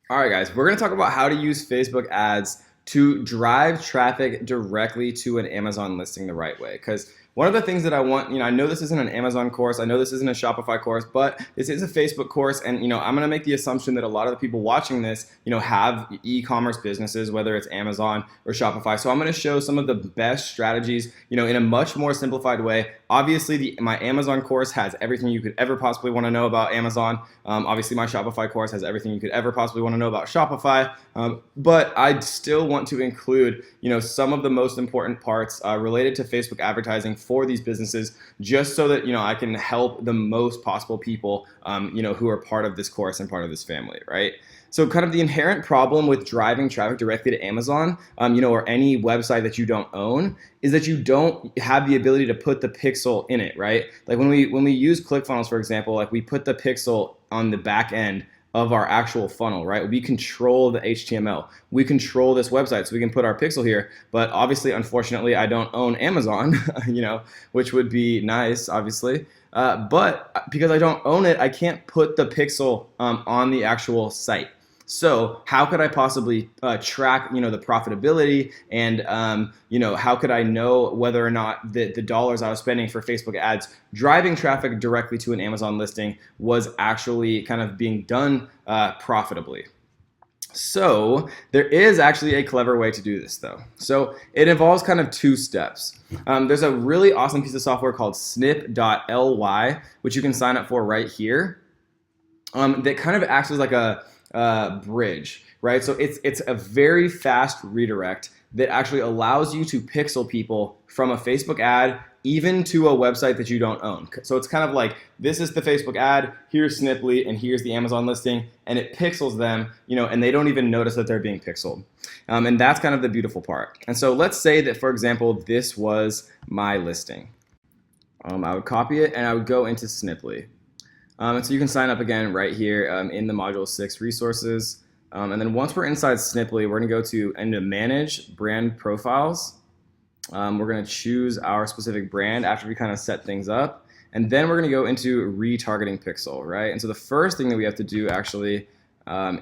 All right, guys, we're going to talk about how to use Facebook ads to drive traffic directly to an Amazon listing the right way. Because one of the things that I want, I know this isn't an Amazon course, I know this isn't a Shopify course, but this is a Facebook course. And, I'm going to make the assumption that a lot of the people watching this, have e-commerce businesses, whether it's Amazon or Shopify. So I'm going to show some of the best strategies, in a much more simplified way. Obviously, my Amazon course has everything you could ever possibly want to know about Amazon. Obviously, my Shopify course has everything you could ever possibly want to know about Shopify. But I still want to include, some of the most important parts related to Facebook advertising for these businesses, just so that I can help the most possible people, who are part of this course and part of this family, right? So kind of the inherent problem with driving traffic directly to Amazon, or any website that you don't own, is that you don't have the ability to put the pixel in it, right? Like when we use ClickFunnels, for example, like we put the pixel on the back end of our actual funnel, right? We control the HTML. We control this website, so we can put our pixel here. But obviously, unfortunately, I don't own Amazon, which would be nice, obviously. But because I don't own it, I can't put the pixel on the actual site. So how could I possibly track, the profitability, and how could I know whether or not the dollars I was spending for Facebook ads driving traffic directly to an Amazon listing was actually kind of being done profitably? So there is actually a clever way to do this, though. So it involves kind of two steps. There's a really awesome piece of software called snip.ly, which you can sign up for right here, that kind of acts as like a bridge, right? So it's a very fast redirect that actually allows you to pixel people from a Facebook ad even to a website that you don't own. So it's kind of like, this is the Facebook ad, here's Sniply, and here's the Amazon listing, and it pixels them, and they don't even notice that they're being pixeled. And that's kind of the beautiful part. And so let's say that, for example, this was my listing. I would copy it and I would go into Sniply. And so you can sign up again right here in the Module 6 resources. And then once we're inside Sniply, we're going to go into Manage Brand Profiles. We're going to choose our specific brand after we kind of set things up. And then we're going to go into Retargeting Pixel, right? And so the first thing that we have to do actually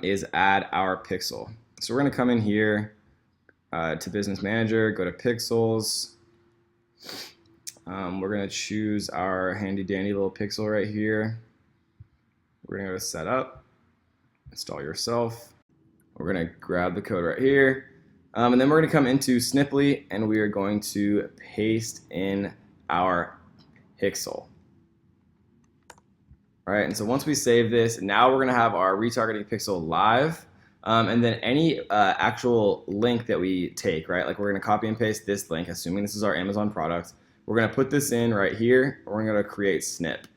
is add our pixel. So we're going to come in here to Business Manager, go to Pixels. We're going to choose our handy dandy little pixel right here. We're going to go to Setup, Install Yourself. We're going to grab the code right here. And then we're going to come into Sniply, and we are going to paste in our pixel. All right, and so once we save this, now we're going to have our retargeting pixel live. And then any actual link that we take, right? Like we're going to copy and paste this link, assuming this is our Amazon product. We're going to put this in right here. We're going to create snip.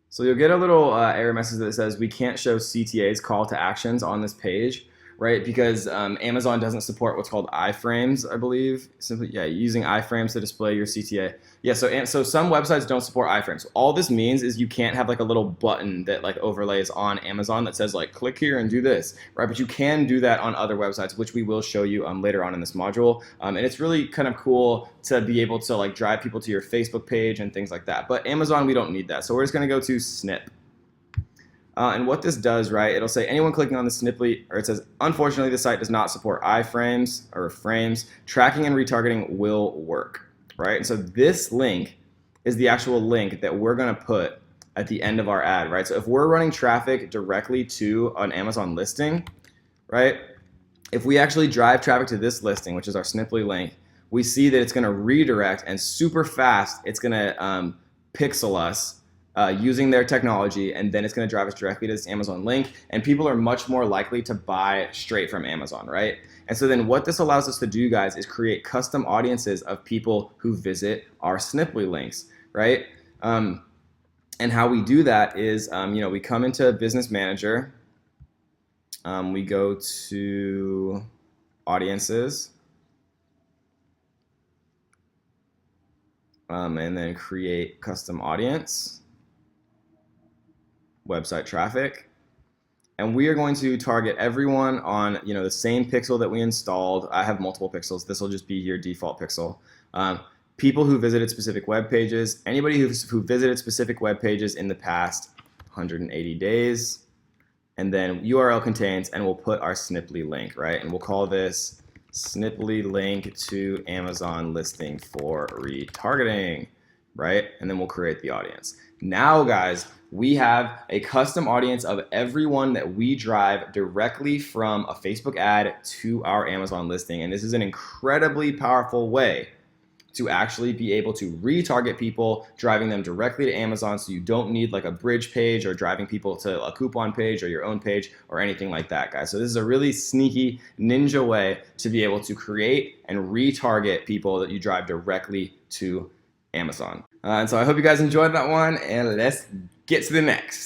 So you'll get a little error message that says we can't show CTA's call to actions on this page, right? Because Amazon doesn't support what's called iframes, I believe. Simply, using iframes to display your CTA. Yeah, so some websites don't support iframes. All this means is you can't have like a little button that like overlays on Amazon that says like click here and do this, right? But you can do that on other websites, which we will show you later on in this module. And it's really kind of cool to be able to like drive people to your Facebook page and things like that. But Amazon, we don't need that. So we're just going to go to snip. And what this does, right, it'll say anyone clicking on the Sniply, or it says, unfortunately, the site does not support iframes or frames. Tracking and retargeting will work, right? And so this link is the actual link that we're going to put at the end of our ad, right? So if we're running traffic directly to an Amazon listing, right, if we actually drive traffic to this listing, which is our Sniply link, we see that it's going to redirect, and super fast, it's going to pixel us using their technology, and then it's going to drive us directly to this Amazon link, and people are much more likely to buy straight from Amazon, right? And so then what this allows us to do, guys, is create custom audiences of people who visit our Sniply links, right? And how we do that is, we come into Business Manager, we go to Audiences, and then create custom audience, website traffic, and we are going to target everyone on the same pixel that we installed. I have multiple pixels. This will just be your default pixel. People who visited specific web pages, anybody who visited specific web pages in the past 180 days, and then URL contains, and we'll put our Sniply link, right? And we'll call this Sniply link to Amazon listing for retargeting, right? And then we'll create the audience. Now, guys, we have a custom audience of everyone that we drive directly from a Facebook ad to our Amazon listing. And this is an incredibly powerful way to actually be able to retarget people, driving them directly to Amazon, so you don't need like a bridge page or driving people to a coupon page or your own page or anything like that, guys. So this is a really sneaky ninja way to be able to create and retarget people that you drive directly to Amazon. And so I hope you guys enjoyed that one, and let's get to the next.